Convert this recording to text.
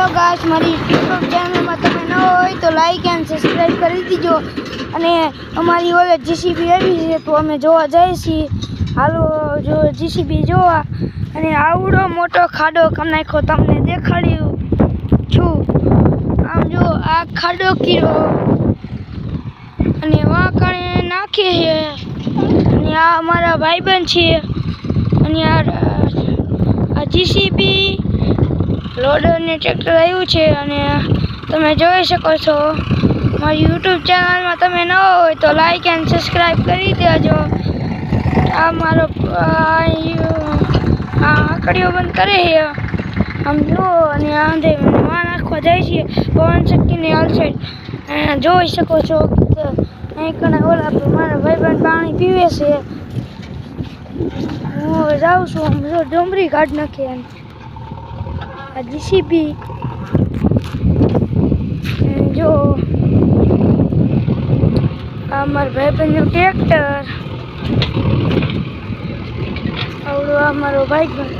Hello guys, મારી YouTube ચેનલમાં તમે ન હોય તો લાઈક એન્ડ સબસ્ક્રાઈબ કરી દીજો. અને અમારી ઓલે જીસીબી આવી છે તો અમે જોવા જઈએ છીએ. હાલો જો જીસીબી જોવા. અને આવડો મોટો ખાડો કરી નાખ્યો, તમને દેખાડ્યું છું. આમ જો આ ખાડો કીરો અને વાંકણે નાખે છે. અને આ અમારા ભાઈબંધ છે. અને આ જીસીબી લોડર ને ટ્રેક્ટર આવ્યું છે. અને તમે જોઈ શકો છો. મારી યુટ્યુબ ચેનલમાં તમે ન હોય તો લાઈક એન્ડ સબસ્ક્રાઈબ કરી દેજો. આ મારો આકડીઓ બંધ કરે છે આમ જો. અને આંધે માં નાખવા જાય છે પવન શક્તિની હાલ સાઈડ જોઈ શકો છો. અહીં કણા ઓલા મારા ભાઈબંધ પાણી પીવે છે. હું હવે જાઉં છું. આમ જો ડુંગળી કાઢ નાખે એમ આ જીસીબી જો. આ મારા ભાઈબંધનું ટ્રેક્ટર આવડું. આ મારો ભાઈબંધ